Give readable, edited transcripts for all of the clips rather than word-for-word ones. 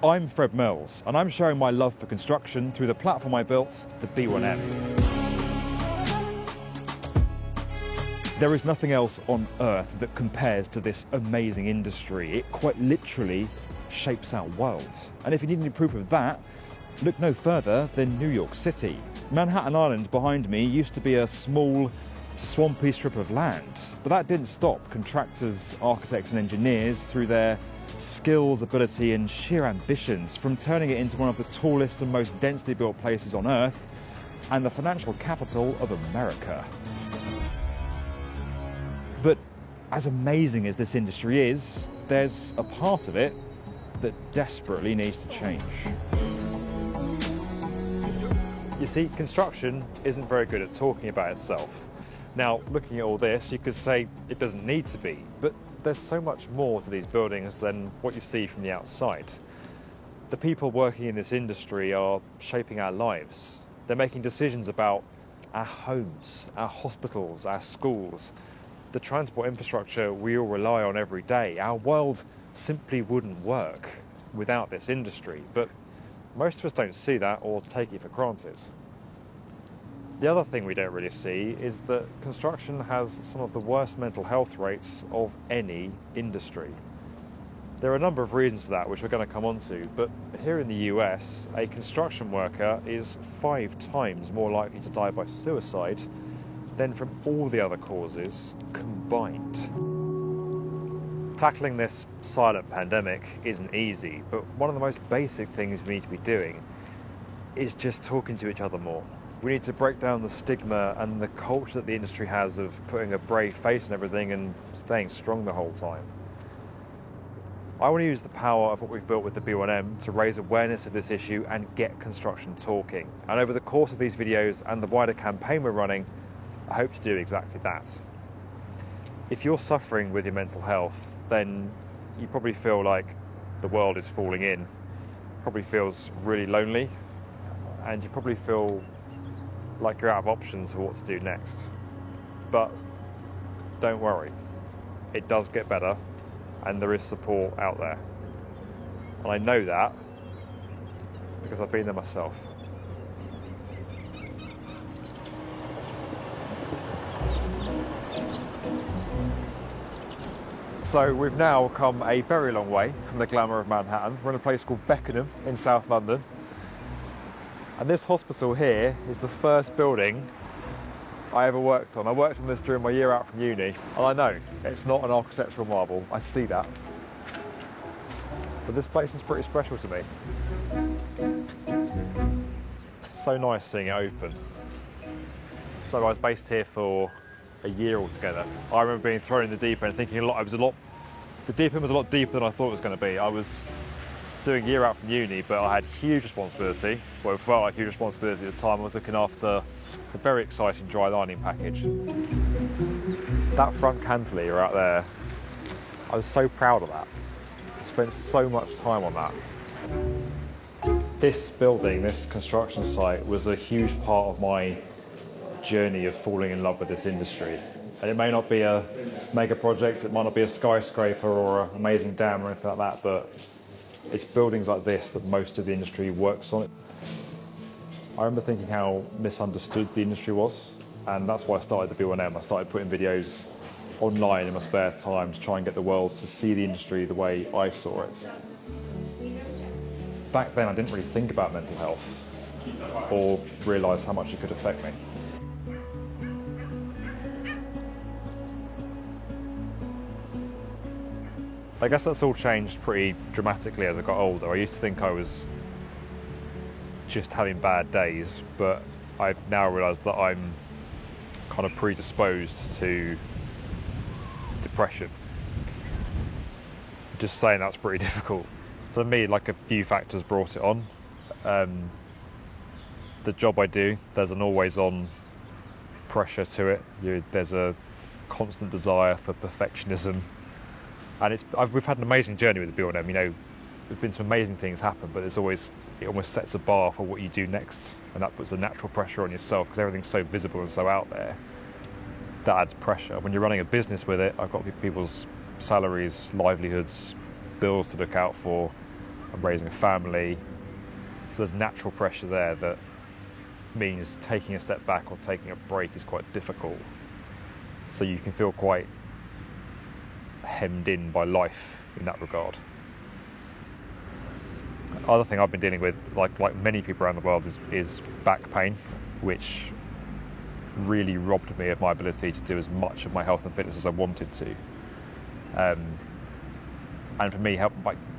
I'm Fred Mills, and I'm showing my love for construction through the platform I built, the B1M. There is nothing else on Earth that compares to this amazing industry. It quite literally shapes our world. And if you need any proof of that, look no further than New York City. Manhattan Island behind me used to be a small, swampy strip of land, but that didn't stop contractors, architects and engineers through their skills, ability and sheer ambitions from turning it into one of the tallest and most densely built places on Earth and the financial capital of America. But as amazing as this industry is, there's a part of it that desperately needs to change. You see, construction isn't very good at talking about itself. Now, looking at all this, you could say it doesn't need to be, but there's so much more to these buildings than what you see from the outside. The people working in this industry are shaping our lives. They're making decisions about our homes, our hospitals, our schools, the transport infrastructure we all rely on every day. Our world simply wouldn't work without this industry, but most of us don't see that or take it for granted. The other thing we don't really see is that construction has some of the worst mental health rates of any industry. There are a number of reasons for that, which we're going to come on to, but here in the US, a construction worker is 5 times more likely to die by suicide than from all the other causes combined. Tackling this silent pandemic isn't easy, but one of the most basic things we need to be doing is just talking to each other more. We need to break down the stigma and the culture that the industry has of putting a brave face on everything and staying strong the whole time. I want to use the power of what we've built with the B1M to raise awareness of this issue and get construction talking. And over the course of these videos and the wider campaign we're running, I hope to do exactly that. If you're suffering with your mental health, then you probably feel like the world is falling in, probably feels really lonely, and you probably feel like you're out of options for what to do next. But don't worry, it does get better and there is support out there. And I know that because I've been there myself. So we've now come a very long way from the glamour of Manhattan. We're in a place called Beckenham in South London. And this hospital here is the first building I ever worked on. I worked on this during my year out from uni, and I know it's not an architectural marvel, I see that. But this place is pretty special to me. It's so nice seeing it open. So I was based here for a year altogether. I remember being thrown in the deep end and thinking the deep end was a lot deeper than I thought it was going to be. I was doing a year out from uni, but I had huge responsibility. Well, it felt like huge responsibility at the time. I was looking after a very exciting dry lining package. That front cantilever out there, I was so proud of that. I spent so much time on that. This building, this construction site, was a huge part of my journey of falling in love with this industry. And it may not be a mega project, it might not be a skyscraper or an amazing dam or anything like that, but it's buildings like this that most of the industry works on. I remember thinking how misunderstood the industry was, and that's why I started the B1M. I started putting videos online in my spare time to try and get the world to see the industry the way I saw it. Back then I didn't really think about mental health or realise how much it could affect me. I guess that's all changed pretty dramatically as I got older. I used to think I was just having bad days, but I've now realised that I'm kind of predisposed to depression. Just saying that's pretty difficult. So for me, like a few factors brought it on. The job I do, there's an always-on pressure to it. There's a constant desire for perfectionism. And we've had an amazing journey with the B1M. You know, there's been some amazing things happen, but it almost sets a bar for what you do next, and that puts a natural pressure on yourself because everything's so visible and so out there. That adds pressure. When you're running a business with it, I've got people's salaries, livelihoods, bills to look out for. I'm raising a family. So there's natural pressure there that means taking a step back or taking a break is quite difficult. So you can feel quite hemmed in by life in that regard. Other thing I've been dealing with, like many people around the world, is back pain, which really robbed me of my ability to do as much of my health and fitness as I wanted to. And for me, health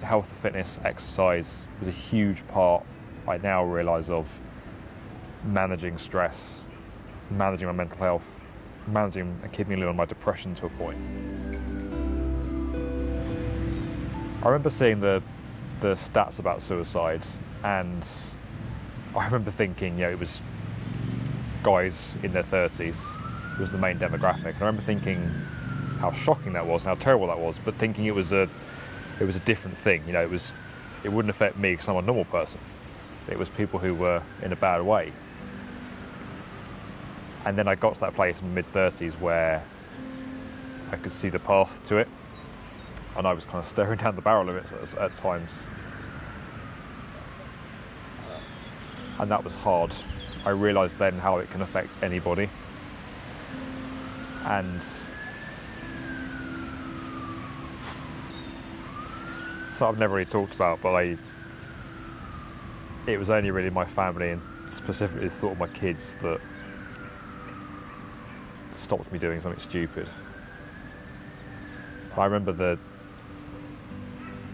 and fitness, exercise was a huge part, I now realise, of managing stress, managing my mental health, managing and keeping a lid on my depression to a point. I remember seeing the stats about suicide, and I remember thinking, it was guys in their 30s was the main demographic. And I remember thinking how shocking that was and how terrible that was, but thinking it was a different thing. It wouldn't affect me because I'm a normal person. It was people who were in a bad way. And then I got to that place in mid-30s where I could see the path to it, and I was kind of staring down the barrel of it at times. And that was hard. I realised then how it can affect anybody. And so I've never really talked about, but it was only really my family, and specifically the thought of my kids, that stopped me doing something stupid. I remember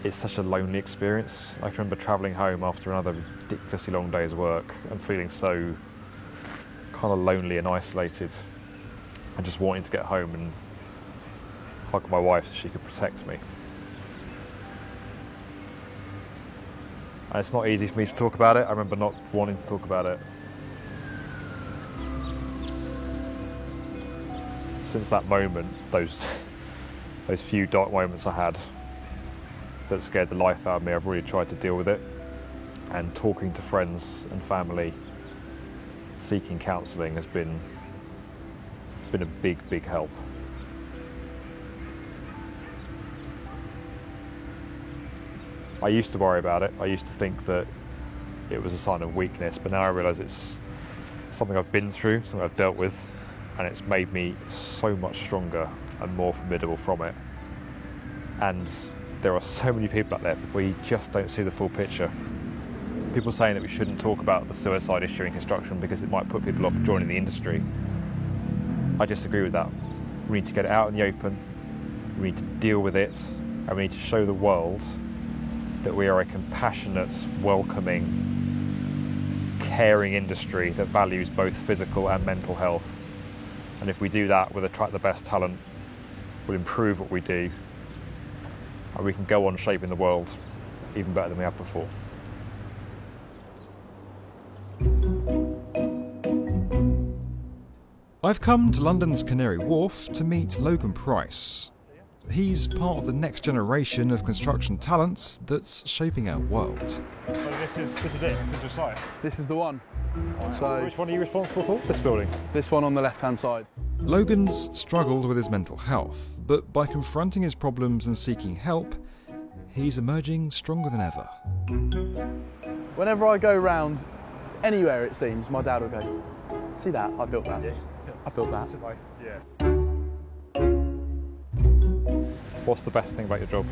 it's such a lonely experience. I can remember travelling home after another ridiculously long day's work and feeling so kind of lonely and isolated, and just wanting to get home and hug my wife so she could protect me. And it's not easy for me to talk about it. I remember not wanting to talk about it. Since that moment, those few dark moments I had that scared the life out of me, I've really tried to deal with it. And talking to friends and family, seeking counselling has been a big help. I used to worry about it. I used to think that it was a sign of weakness, but now I realise it's something I've been through, something I've dealt with, and it's made me so much stronger and more formidable from it. And there are so many people out there where you just don't see the full picture. People saying that we shouldn't talk about the suicide issue in construction because it might put people off joining the industry. I disagree with that. We need to get it out in the open, we need to deal with it, and we need to show the world that we are a compassionate, welcoming, caring industry that values both physical and mental health. And if we do that, we'll attract the best talent, we'll improve what we do, and we can go on shaping the world even better than we have before. I've come to London's Canary Wharf to meet Logan Price. He's part of the next generation of construction talents that's shaping our world. So this is it, this is your site? This is the one. So which one are you responsible for, this building? This one on the left-hand side. Logan's struggled with his mental health, but by confronting his problems and seeking help, he's emerging stronger than ever. Whenever I go round anywhere, it seems, my dad will go, "See that? I built that. Yeah. I built that." That's nice, yeah. What's the best thing about your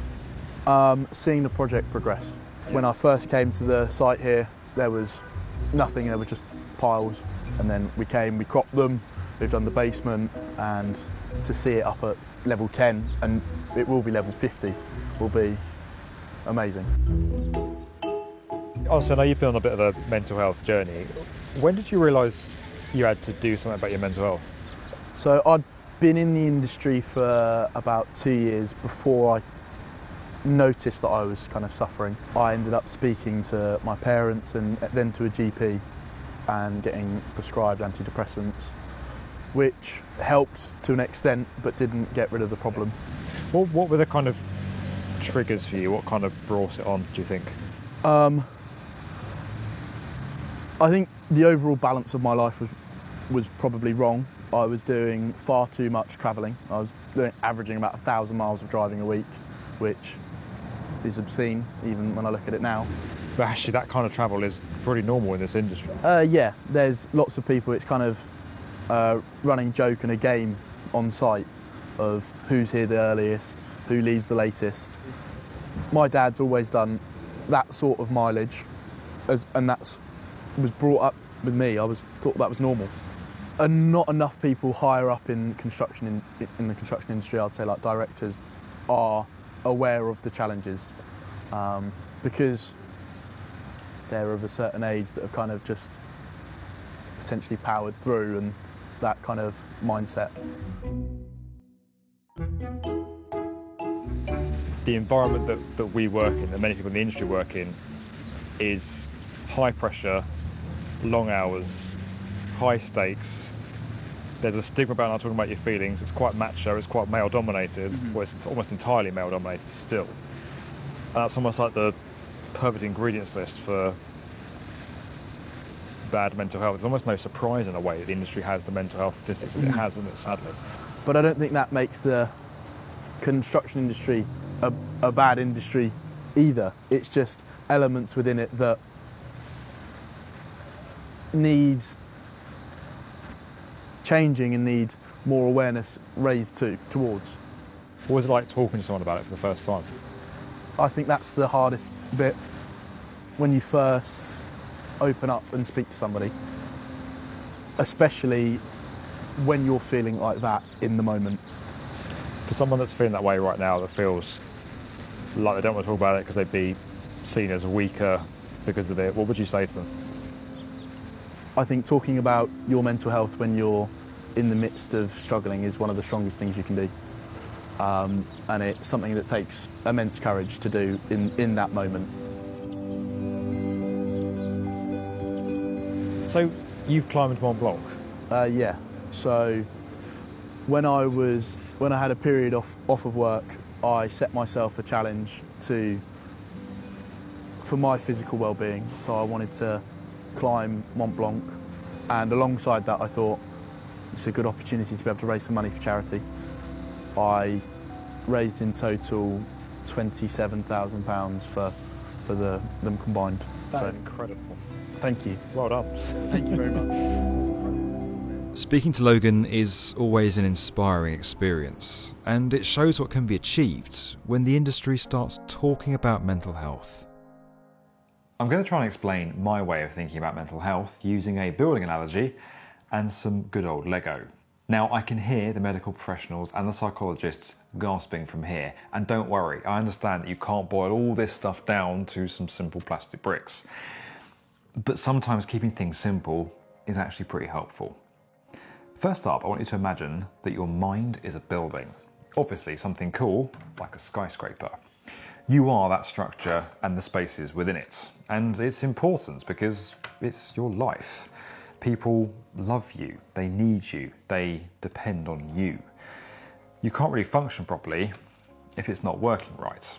job? Seeing the project progress. When I first came to the site here, there was nothing, there were just piles. And then we cropped them, we've done the basement, and to see it up at level 10, and it will be level 50, will be amazing. Also, I know you've been on a bit of a mental health journey. When did you realise you had to do something about your mental health? So I'd been in the industry for about 2 years before I noticed that I was kind of suffering. I ended up speaking to my parents and then to a GP and getting prescribed antidepressants, which helped to an extent but didn't get rid of the problem. What were the kind of triggers for you? What kind of brought it on, do you think? I think the overall balance of my life was probably wrong. I was doing far too much travelling. I was averaging about 1,000 miles of driving a week, which is obscene, even when I look at it now. But actually, that kind of travel is pretty normal in this industry. Yeah, there's lots of people. It's kind of running joke and a game on site of who's here the earliest, who leaves the latest. My dad's always done that sort of mileage, and was brought up with me. I thought that was normal. And not enough people higher up in construction in the construction industry, I'd say, like directors, are aware of the challenges because they're of a certain age that have kind of just potentially powered through, and that kind of mindset. The environment that we work in, that many people in the industry work in, is high pressure, long hours, high stakes. There's a stigma about not talking about your feelings. It's quite macho, it's quite male dominated. Well, it's almost entirely male dominated still. And that's almost like the perfect ingredients list for bad mental health. There's almost no surprise in a way that the industry has the mental health statistics that it has, isn't it, sadly? But I don't think that makes the construction industry a bad industry either. It's just elements within it that need changing and need more awareness raised towards. What was it like talking to someone about it for the first time? I think that's the hardest bit, when you first open up and speak to somebody, especially when you're feeling like that in the moment. For someone that's feeling that way right now, that feels like they don't want to talk about it because they'd be seen as weaker because of it, what would you say to them? I think talking about your mental health when you're in the midst of struggling is one of the strongest things you can do. And it's something that takes immense courage to do in that moment. So, you've climbed Mont Blanc? Yeah. So, when I had a period off of work, I set myself a challenge for my physical well-being. So I wanted to climb Mont Blanc, and alongside that I thought it's a good opportunity to be able to raise some money for charity. I raised in total £27,000 for them combined. That's incredible. Thank you. Well done. Thank you very much. Speaking to Logan is always an inspiring experience, and it shows what can be achieved when the industry starts talking about mental health. I'm going to try and explain my way of thinking about mental health using a building analogy and some good old Lego. Now, I can hear the medical professionals and the psychologists gasping from here, and don't worry, I understand that you can't boil all this stuff down to some simple plastic bricks. But sometimes keeping things simple is actually pretty helpful. First up, I want you to imagine that your mind is a building. Obviously something cool, like a skyscraper. You are that structure and the spaces within it. And it's important because it's your life. People love you, they need you, they depend on you. You can't really function properly if it's not working right.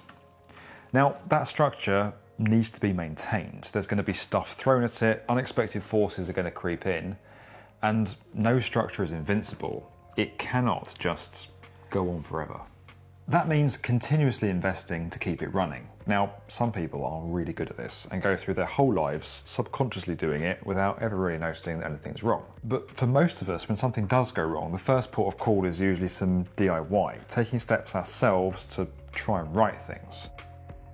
Now, that structure needs to be maintained. There's going to be stuff thrown at it, unexpected forces are going to creep in, and no structure is invincible. It cannot just go on forever. That means continuously investing to keep it running. Now, some people are really good at this and go through their whole lives subconsciously doing it without ever really noticing that anything's wrong. But for most of us, when something does go wrong, the first port of call is usually some DIY, taking steps ourselves to try and right things.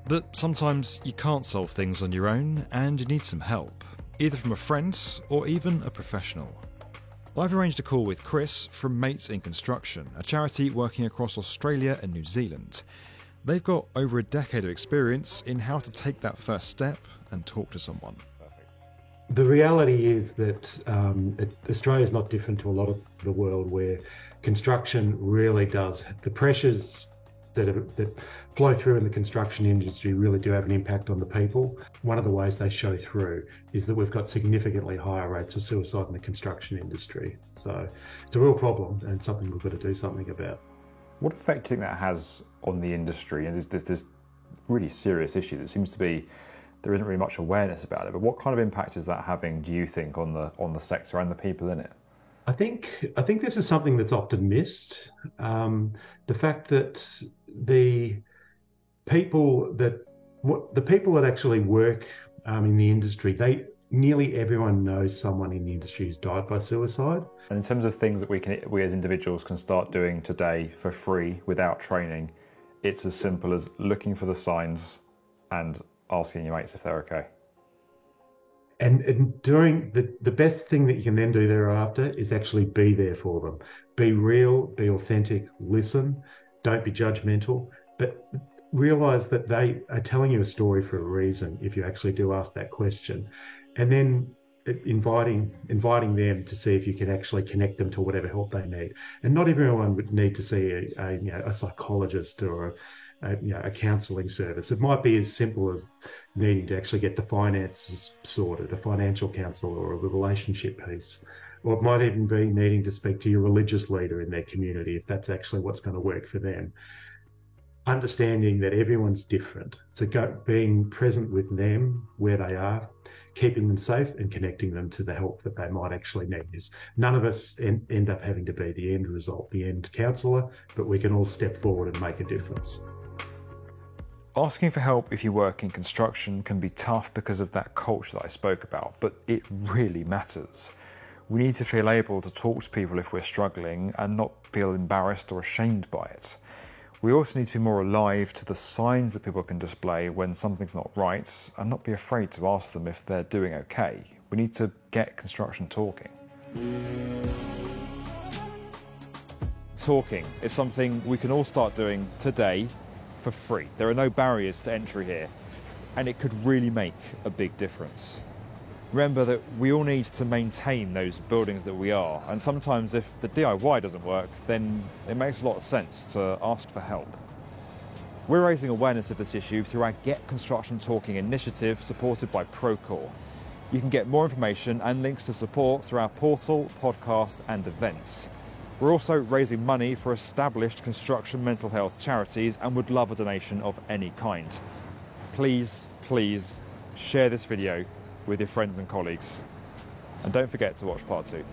But sometimes you can't solve things on your own and you need some help, either from a friend or even a professional. I've arranged a call with Chris from Mates in Construction, a charity working across Australia and New Zealand. They've got over a decade of experience in how to take that first step and talk to someone. The reality is that Australia is not different to a lot of the world, where construction really does. The pressures that flow through in the construction industry really do have an impact on the people. One of the ways they show through is that we've got significantly higher rates of suicide in the construction industry. So it's a real problem and something we've got to do something about. What effect do you think that has on the industry? And there's this really serious issue that seems to be, there isn't really much awareness about it, but what kind of impact is that having, do you think, on the sector and the people in it? I think this is something that's often missed. The fact that the people that actually work in the industry, nearly everyone knows someone in the industry who's died by suicide. And in terms of things that we as individuals can start doing today for free without training, it's as simple as looking for the signs and asking your mates if they're okay. And doing the best thing that you can then do thereafter is actually be there for them. Be real, be authentic, listen, don't be judgmental, but realize that they are telling you a story for a reason if you actually do ask that question. And then inviting them to see if you can actually connect them to whatever help they need. And not everyone would need to see a psychologist or a counselling service. It might be as simple as needing to actually get the finances sorted, a financial counsellor or a relationship piece. Or it might even be needing to speak to your religious leader in their community if that's actually what's going to work for them. Understanding that everyone's different. So being present with them where they are, keeping them safe and connecting them to the help that they might actually need. None of us end up having to be the end result, the end counsellor, but we can all step forward and make a difference. Asking for help if you work in construction can be tough because of that culture that I spoke about, but it really matters. We need to feel able to talk to people if we're struggling and not feel embarrassed or ashamed by it. We also need to be more alive to the signs that people can display when something's not right and not be afraid to ask them if they're doing okay. We need to get construction talking. Talking is something we can all start doing today for free. There are no barriers to entry here, and it could really make a big difference. Remember that we all need to maintain those buildings that we are, and sometimes if the DIY doesn't work, then it makes a lot of sense to ask for help. We're raising awareness of this issue through our Get Construction Talking initiative supported by Procore. You can get more information and links to support through our portal, podcast and events. We're also raising money for established construction mental health charities and would love a donation of any kind. Please, please share this video with your friends and colleagues. And don't forget to watch part 2.